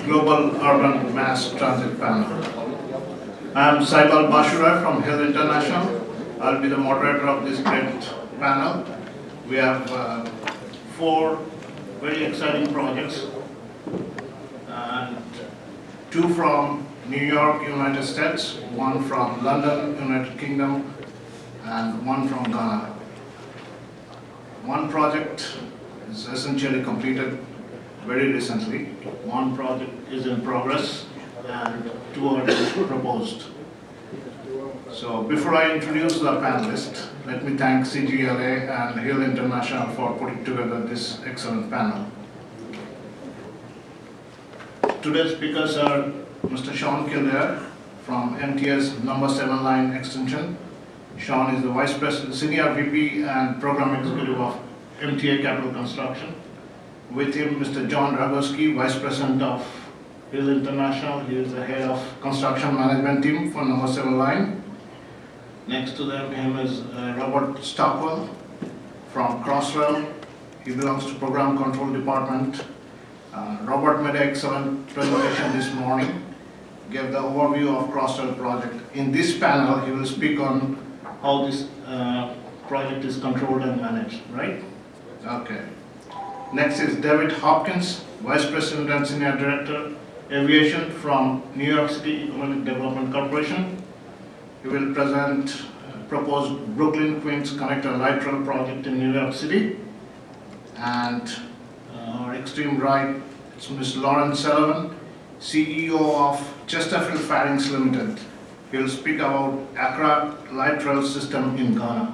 Global Urban Mass Transit Panel. I am Saibal Basuroy from Hill International. I'll be the moderator of this great panel. We have 4 very exciting projects, and 2 from New York, United States, 1 from London, United Kingdom, and 1 from Ghana. 1 project is essentially completed very recently. 1 project is in progress, and 2 are proposed. So before I introduce the panelists, let me thank CGLA and Hill International for putting together this excellent panel. Today's speakers are Mr. Shawn Kildare from MTA's number 7 line extension. Shawn is the Vice President, Senior VP and Program Executive of MTA Capital Construction. With him, Mr. John Drygulski, Vice President of Hill International. He is the head of construction management team for number 7 line. Next to him is Robert Stockwell from Crossrail. He belongs to Program Control Department. Robert made an excellent presentation this morning, gave the overview of Crossrail project. In this panel, he will speak on how this project is controlled and managed, right? Okay. Next is David Hopkins, Vice President and Senior Director, Aviation from New York City Economic Development Corporation. He will present proposed Brooklyn-Queens Connector Light Rail project in New York City. And our extreme right, it's Ms. Lauren Sullivan, CEO of Chesterfield Fairings Limited. He will speak about Accra Light Rail system in Ghana.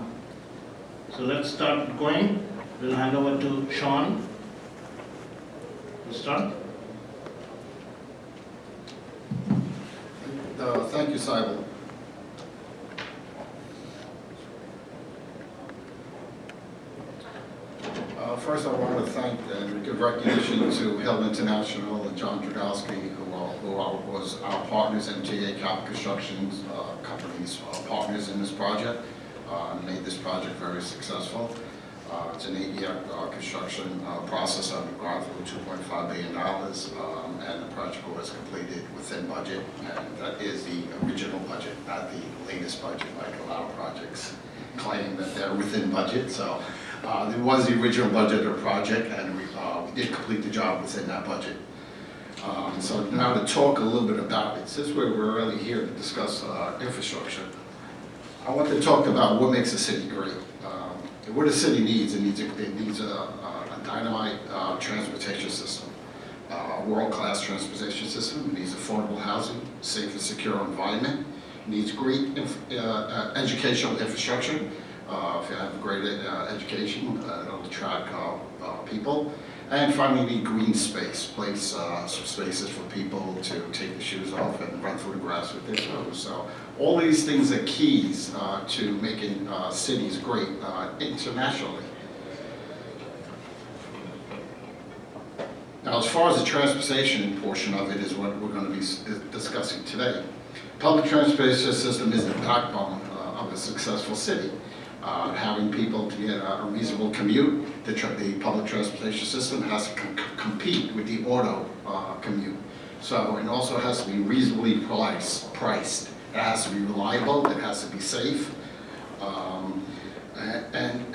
So let's start going. We'll hand over to Shawn to start. Thank you, Saibal. First, I want to thank and give recognition to Hill International and John Drygulski, who was our partners, MTA Capital Construction's company's partners in this project, and made this project very successful. It's an 8-year construction process. I've gone through $2.5 billion, and the project was completed within budget, and that is the original budget, not the latest budget, like a lot of projects claim that they're within budget. So there was the original budget of the project, and we did complete the job within that budget. So now to talk a little bit about it, since we're really here to discuss infrastructure, I want to talk about what makes a city great. What a city needs, it needs a dynamite transportation system, a world-class transportation system. It needs affordable housing, safe and secure environment. It needs great educational infrastructure. If you have great education, it'll attract people. And finally, you need green space, some spaces for people to take the shoes off and run through the grass with their toes. So all these things are keys to making cities great internationally. Now, as far as the transportation portion of it is what we're going to be discussing today. Public transportation system is the backbone of a successful city. Having people to get a reasonable commute, the public transportation system has to compete with the auto commute. So it also has to be reasonably priced. It has to be reliable, it has to be safe. And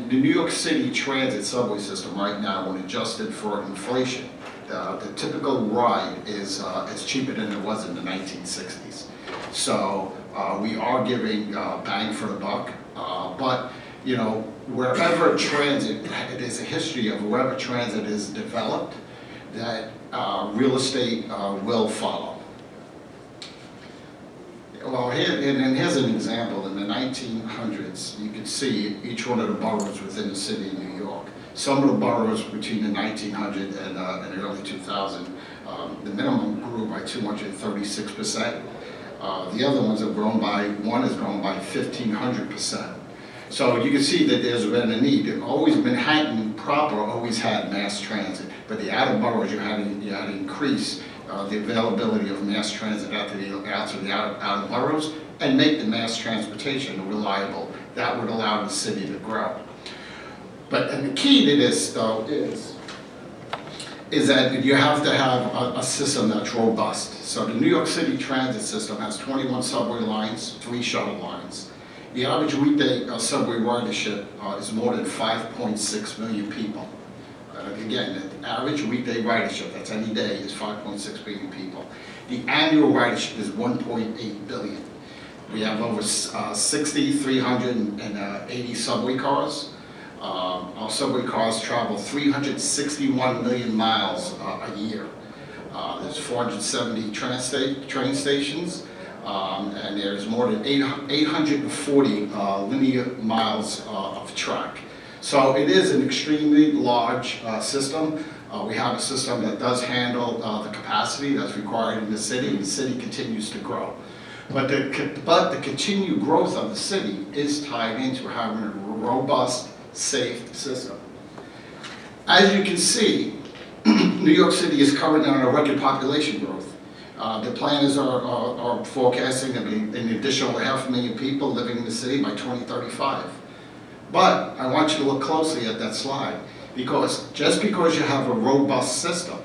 the New York City transit subway system right now, when adjusted for inflation, the typical ride is cheaper than it was in the 1960s. So we are giving bang for the buck. But, you know, wherever transit, it is a history of wherever transit is developed, that real estate will follow. Well, here's an example. In the 1900s, you could see each one of the boroughs within the city of New York. Some of the boroughs between the 1900 and the early 2000, the minimum grew by 236%. The other ones have grown by, one has grown by 1,500%. So you can see that there's been a need. Always Manhattan proper always had mass transit, but the outer boroughs you had to increase the availability of mass transit out to the outer boroughs and make the mass transportation reliable. That would allow the city to grow. And the key to this, though, is is that you have to have a system that's robust. So the New York City transit system has 21 subway lines, 3 shuttle lines. The average weekday subway ridership is more than 5.6 million people. Again, the average weekday ridership, that's any day, is 5.6 million people. The annual ridership is 1.8 billion. We have over 6,380 subway cars. Our subway cars travel 361 million miles a year. There's 470 train stations, and there's more than 840 linear miles of track. So it is an extremely large system. We have a system that does handle the capacity that's required in the city, and the city continues to grow. But the continued growth of the city is tied into having a robust, safe system. As you can see, New York City is currently on a record population growth. The planners are forecasting an additional 500,000 people living in the city by 2035. But I want you to look closely at that slide, because just because you have a robust system,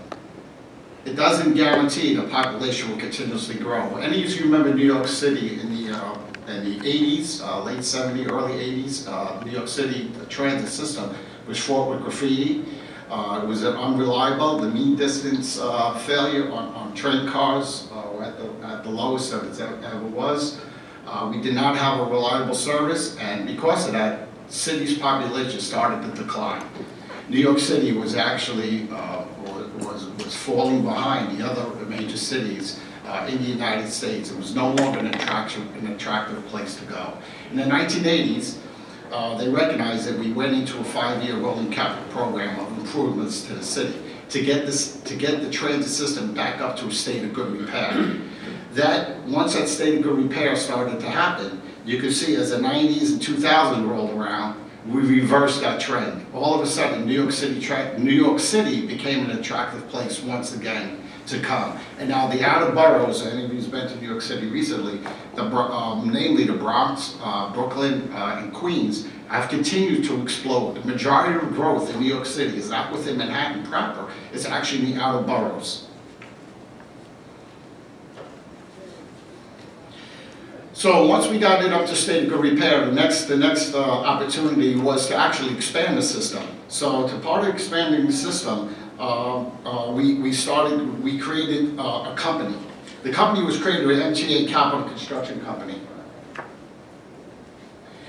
it doesn't guarantee the population will continuously grow. Any of you remember New York City in the 80s, late 70s, early 80s, New York City transit system was fraught with graffiti. It was unreliable. The mean distance failure on train cars were at the lowest that it ever was. We did not have a reliable service, and because of that, the city's population started to decline. New York City was actually was falling behind the other major cities in the United States. It was no longer an attractive place to go. In the 1980s, they recognized that we went into a 5-year rolling capital program of improvements to the city to get the transit system back up to a state of good repair. Once that state of good repair started to happen, you could see as the 90s and 2000 rolled around, we reversed that trend. All of a sudden, New York City became an attractive place once again to come. And now the outer boroughs, any of you who's been to New York City recently, namely the Bronx, Brooklyn, and Queens, have continued to explode. The majority of growth in New York City is not within Manhattan proper, it's actually in the outer boroughs. So once we got it up to state of good repair, the next opportunity was to actually expand the system. So to part of expanding the system, we created a company. The company was created with MTA Capital Construction Company.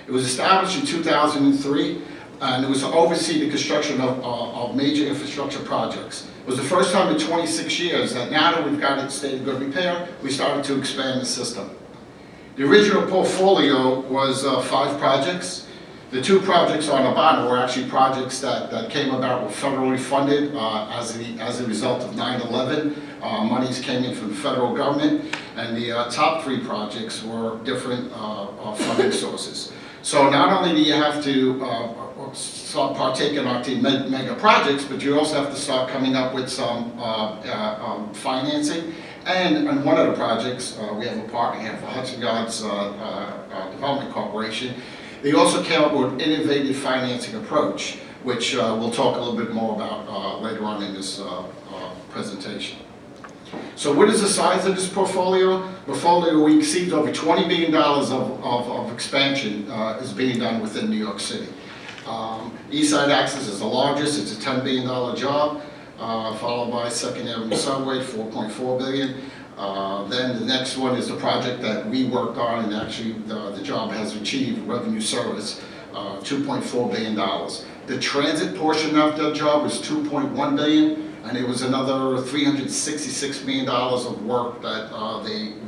It was established in 2003, and it was to oversee the construction of major infrastructure projects. It was the first time in 26 years that now that we've got it state of good repair, we started to expand the system. The original portfolio was 5 projects. The 2 projects on the bottom were actually projects that came about, were federally funded as a result of 9/11. Monies came in from the federal government, and the top 3 projects were different funding sources. So not only do you have to start partaking on the mega projects, but you also have to start coming up with some financing. And on one of the projects, we have a partner here for Hudson Yards Development Corporation. They also came up with an innovative financing approach, which we'll talk a little bit more about later on in this presentation. So what is the size of this portfolio? We exceed over $20 billion of expansion is being done within New York City. East Side Access is the largest. It's a $10 billion job. Followed by Second Avenue Subway, $4.4 billion. Then the next one is the project that we worked on, and actually the job has achieved revenue service, $2.4 billion. The transit portion of that job was $2.1 billion, and it was another $366 million of work that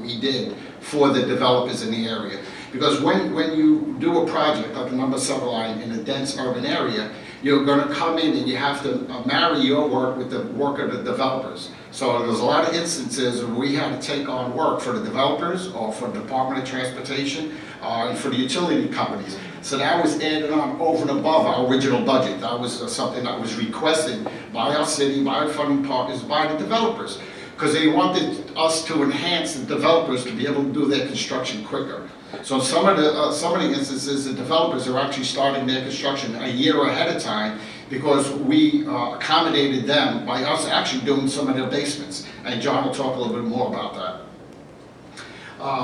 we did for the developers in the area. Because when you do a project like the number 7 line in a dense urban area, you're going to come in and you have to marry your work with the work of the developers. So there's a lot of instances where we had to take on work for the developers or for the Department of Transportation and for the utility companies. So that was added on over and above our original budget. That was something that was requested by our city, by our funding partners, by the developers, because they wanted us to enhance the developers to be able to do their construction quicker. So some of the instances, the developers are actually starting their construction a year ahead of time because we accommodated them by us actually doing some of their basements. And John will talk a little bit more about that.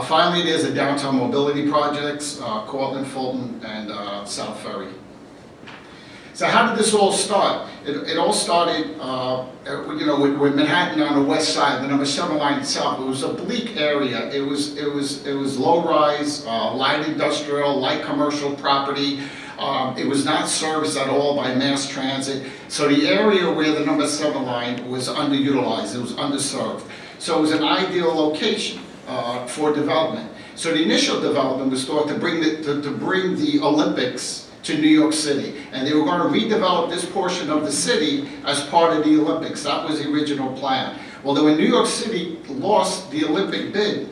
Finally, there's the downtown mobility projects, Cortland, Fulton, and South Ferry. So how did this all start? It all started, with Manhattan on the west side, the number 7 line itself. It was a bleak area. It was low-rise, light industrial, light commercial property. It was not serviced at all by mass transit. So the area where the number 7 line was underutilized, it was underserved. So it was an ideal location for development. So the initial development was thought to bring the Olympics to New York City, and they were going to redevelop this portion of the city as part of the Olympics. That was the original plan. Well, when New York City lost the Olympic bid,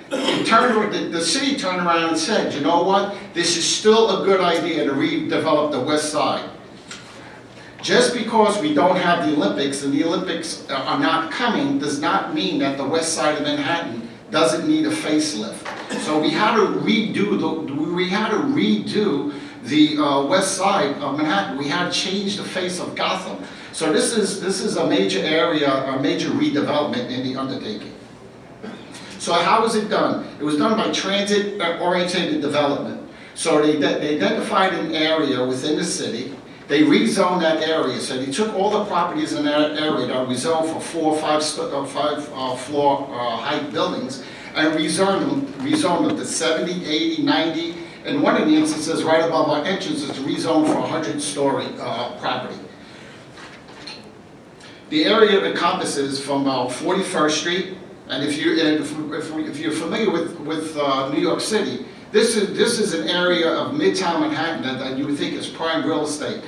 the city turned around and said, you know what, this is still a good idea to redevelop the west side. Just because we don't have the Olympics and the Olympics are not coming does not mean that the west side of Manhattan doesn't need a facelift. So we had to redo the west side of Manhattan. We had to change the face of Gotham. So this is a major area, a major redevelopment in the undertaking. So how was it done? It was done by transit-oriented development. So they identified an area within the city. They rezoned that area. So they took all the properties in that area that were rezoned for 4 or 5 floor height buildings and rezoned them to 70, 80, 90. And one of the instances right above our entrance is rezoned for 100-story property. The area encompasses from 41st Street, and if you're familiar with New York City, this is an area of Midtown Manhattan that you would think is prime real estate.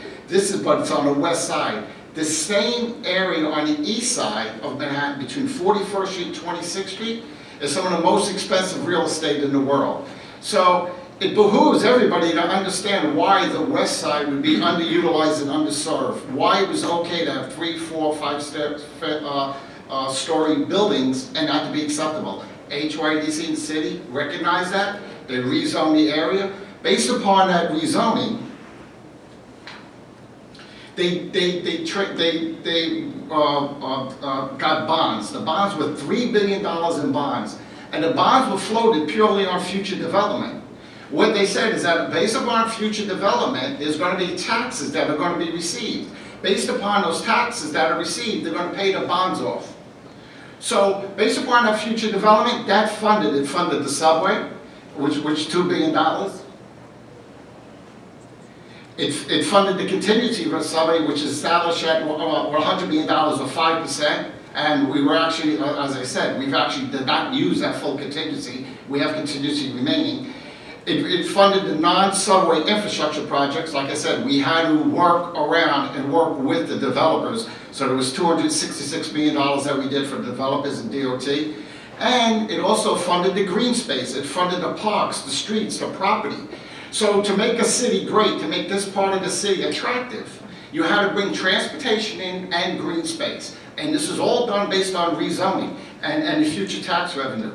But it's on the west side. The same area on the east side of Manhattan, between 41st Street and 26th Street, is some of the most expensive real estate in the world. So it behooves everybody to understand why the west side would be underutilized and underserved, why it was okay to have 3, 4, 5 story buildings and not to be acceptable. HYDC and the city recognized that. They rezoned the area. Based upon that rezoning, they got bonds. The bonds were $3 billion in bonds, and the bonds were floated purely on future development. What they said is that based upon future development, there's going to be taxes that are going to be received. Based upon those taxes that are received, they're going to pay the bonds off. So based upon that future development, it funded the subway, which $2 billion. It funded the contingency of the subway, which is established at $100 million or 5%. And we were actually, as I said, we've actually did not use that full contingency. We have contingency remaining. It funded the non-subway infrastructure projects. Like I said, we had to work around and work with the developers. So there was $266 million that we did for developers and DOT. And it also funded the green space. It funded the parks, the streets, the property. So to make a city great, to make this part of the city attractive, you had to bring transportation in and green space. And this is all done based on rezoning and the future tax revenue.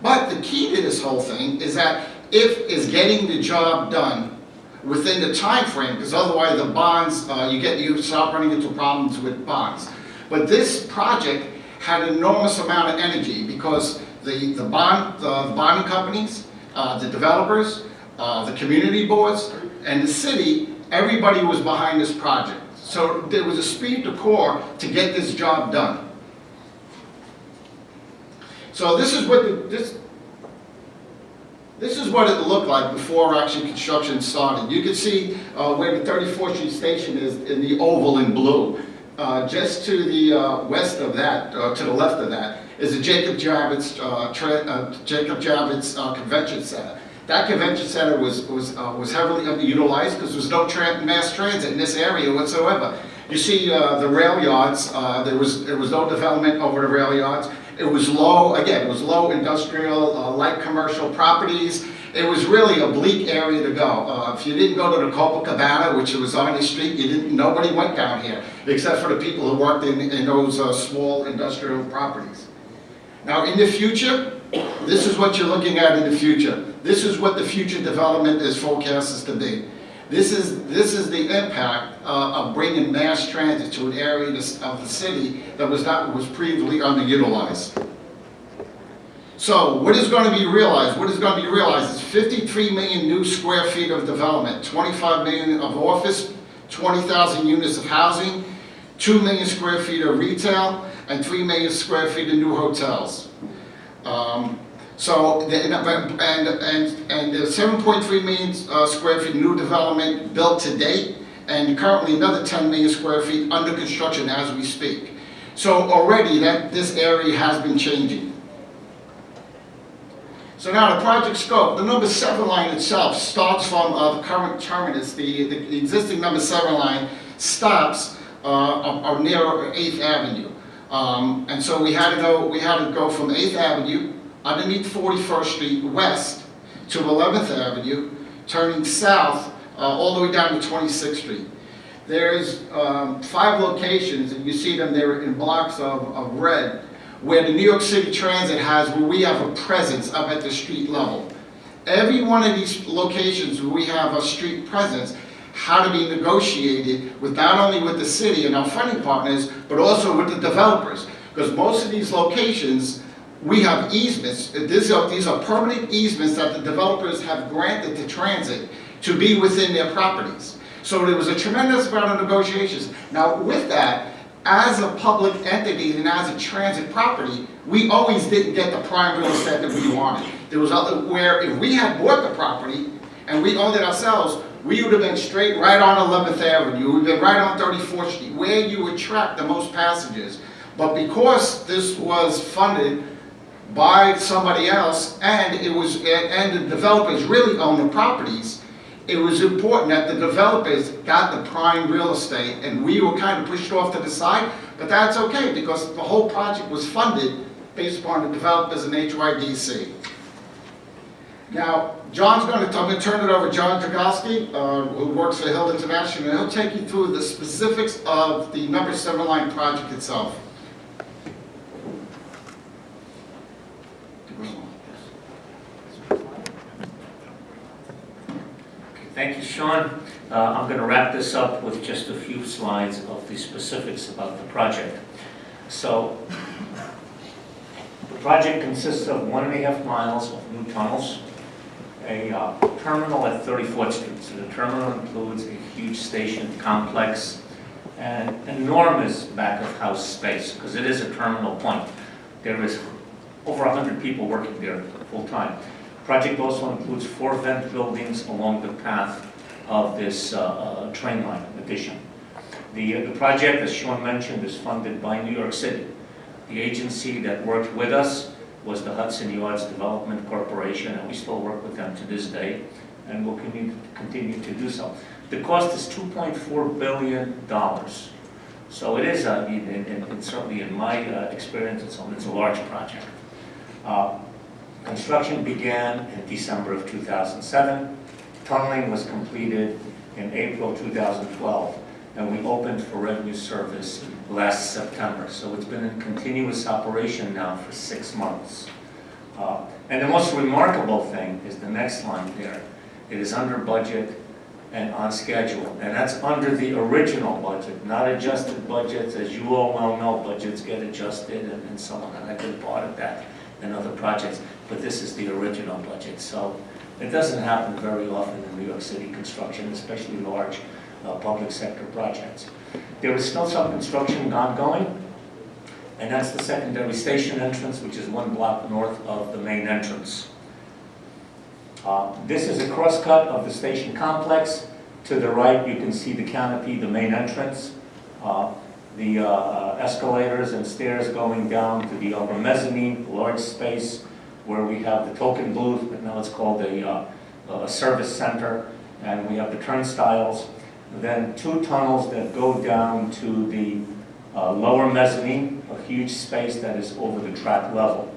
But the key to this whole thing is that is getting the job done within the time frame, because otherwise the bonds, you start running into problems with bonds. But this project had an enormous amount of energy because the bonding companies, the developers, the community boards, and the city, everybody was behind this project. So there was a esprit de corps to get this job done. So this is what this is what it looked like before actually construction started. You can see where the 34th Street station is in the oval in blue. Just to the west of that, to the left of that, is the Jacob Javits Convention Center. That convention center was heavily underutilized because there was no mass transit in this area whatsoever. You see the rail yards. There was no development over the rail yards. It was low, again, it was low industrial, light commercial properties. It was really a bleak area to go. If you didn't go to the Copacabana, which was on the street, nobody went down here, except for the people who worked in those small industrial properties. Now in the future, this is what you're looking at in the future. This is what the future development is forecasted to be. This is the impact of bringing mass transit to an area of the city that was previously underutilized. So what is going to be realized? What is going to be realized is 53 million new square feet of development, 25 million of office, 20,000 units of housing, 2 million square feet of retail, and 3 million square feet of new hotels. So, there's 7.3 million square feet new development built to date, and currently another 10 million square feet under construction as we speak. So already this area has been changing. So now the project scope, the number 7 line itself starts from the current terminus. The existing number 7 line stops near 8th Avenue. And so we had to go from 8th Avenue underneath 41st Street west to 11th Avenue, turning south all the way down to 26th Street. There's 5 locations, and you see them there in blocks of red, where the New York City Transit where we have a presence up at the street level. Every one of these locations where we have a street presence had to be negotiated with not only with the city and our funding partners, but also with the developers. Because most of these locations, we have easements. These are permanent easements that the developers have granted to transit to be within their properties. So there was a tremendous amount of negotiations. Now with that, as a public entity and as a transit property, we always didn't get the prime real estate that we wanted. There was where if we had bought the property and we owned it ourselves, we would have been straight right on 11th Avenue, we would have been right on 34th Street, where you attract the most passengers. But because this was funded by somebody else and the developers really own the properties, it was important that the developers got the prime real estate, and we were kind of pushed off to the side, but that's okay because the whole project was funded based upon the developers in HYDC. Now, I'm going to turn it over to John Drygulski, who works for Hill International, and he'll take you through the specifics of the number 7 line project itself. Thank you, Shawn. I'm going to wrap this up with just a few slides of the specifics about the project. So, the project consists of 1.5 miles of new tunnels, a terminal at 34th Street. So the terminal includes a huge station complex and enormous back-of-house space, because it is a terminal point. There is over 100 people working there full-time. Project also includes 4 vent buildings along the path of this train line addition. The project, as Shawn mentioned, is funded by New York City. The agency that worked with us was the Hudson Yards Development Corporation, and we still work with them to this day, and will continue to do so. The cost is $2.4 billion. So it is, certainly in my experience, it's a large project. Construction began in December of 2007. Tunneling was completed in April 2012, and we opened for revenue service last September. So it's been in continuous operation now for 6 months. And the most remarkable thing is the next line there. It is under budget and on schedule, and that's under the original budget, not adjusted budgets. As you all well know, budgets get adjusted and so on, and I've been part of that in other projects, but this is the original budget. So it doesn't happen very often in New York City construction, especially large public sector projects. There is still some construction ongoing, and that's the secondary station entrance, which is 1 block north of the main entrance. This is a cross-cut of the station complex. To the right, you can see the canopy, the main entrance. The escalators and stairs going down to the upper mezzanine, large space where we have the token booth, but now it's called a service center, and we have the turnstiles. Then 2 tunnels that go down to the lower mezzanine, a huge space that is over the track level.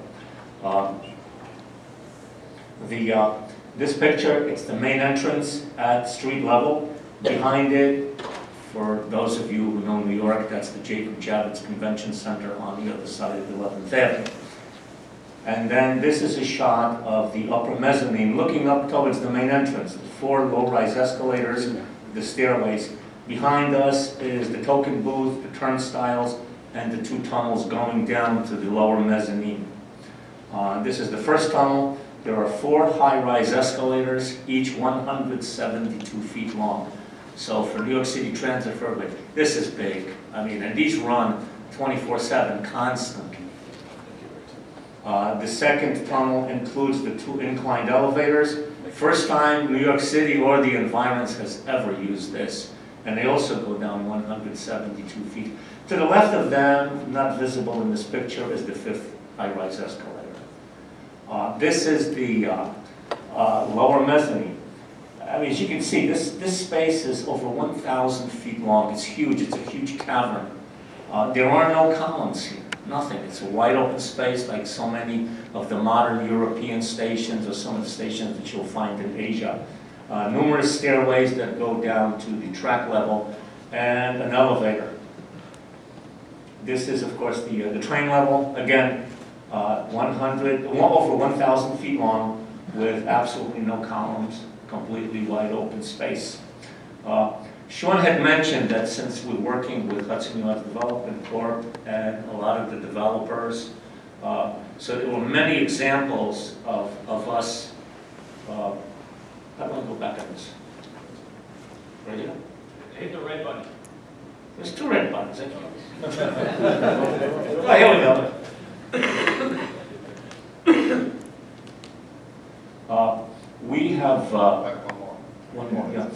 This picture, it's the main entrance at street level. Behind it, for those of you who know New York, that's the Jacob Javits Convention Center on the other side of 11th Avenue. And then this is a shot of the upper mezzanine looking up towards the main entrance, the 4 low-rise escalators, the stairways. Behind us is the token booth, the turnstiles, and the 2 tunnels going down to the lower mezzanine. This is the first tunnel. There are 4 high-rise escalators, each 172 feet long. So for New York City Transit Authority, this is big. I mean, and these run 24/7, constant. The second tunnel includes the 2 inclined elevators. First time New York City or the environs has ever used this. And they also go down 172 feet. To the left of them, not visible in this picture, is the 5th high-rise escalator. This is the lower mezzanine. I mean, as you can see, this space is over 1,000 feet long. It's huge. It's a huge cavern. There are no columns here. Nothing. It's a wide open space like so many of the modern European stations or some of the stations that you'll find in Asia. Numerous stairways that go down to the track level and an elevator. This is, of course, the train level. Again, over 1,000 feet long with absolutely no columns, completely wide open space. Shawn had mentioned that since we're working with Hudson Yards Development Corp. And a lot of the developers, so there were many examples of us. How do I go back on this? Right here? Hit the red button. There's 2 red buttons. Thank you. Oh, here we go. We have one more, yeah.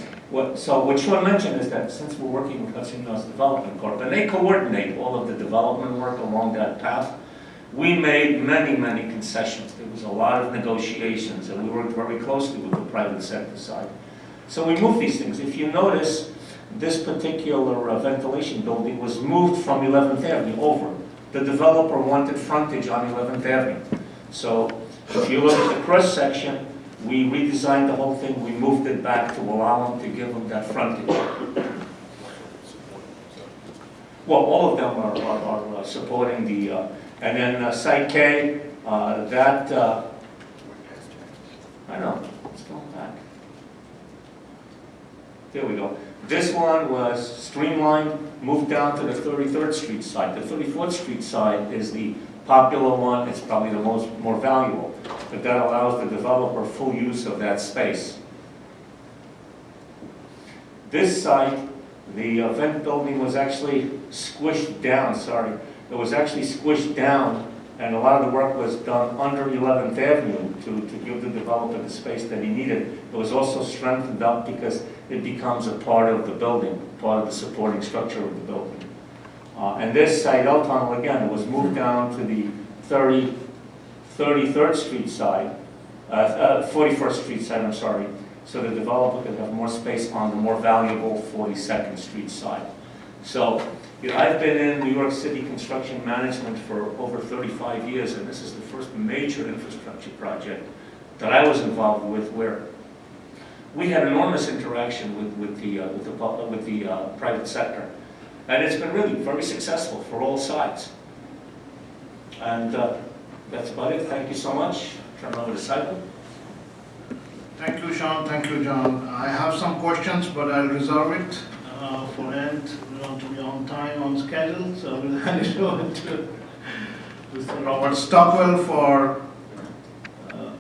So what Shawn mentioned is that since we're working with Hudson Yards Development Corp., and they coordinate all of the development work along that path, we made many, many concessions. There was a lot of negotiations, and we worked very closely with the private sector side. So we moved these things. If you notice, this particular ventilation building was moved from 11th Avenue over. The developer wanted frontage on 11th Avenue. So if you look at the cross section, we redesigned the whole thing. We moved it back to allow them to give them that frontage. Well, all of them are supporting the, and then Site K, I know, it's going back. There we go. This one was streamlined, moved down to the 33rd Street side. The 34th Street side is the popular one. It's probably the more valuable, but that allows the developer full use of that space. This site, the vent building was actually squished down, it was actually squished down, and a lot of the work was done under 11th Avenue to give the developer the space that he needed. It was also strengthened up because it becomes a part of the building, part of the supporting structure of the building. And this site, L Tunnel, again, was moved down to the 33rd Street side, 41st Street side, I'm sorry, so the developer could have more space on the more valuable 42nd Street side. So, you know, I've been in New York City construction management for over 35 years, and this is the first major infrastructure project that I was involved with where we had enormous interaction with the private sector. And it's been really very successful for all sides. And that's about it. Thank you so much. Turn it over to Saibal. Thank you, Shawn. Thank you, John. I have some questions, but I'll reserve it for end. We want to be on time, on schedule, so we'll hand it over to Mr. Robert Stockwell for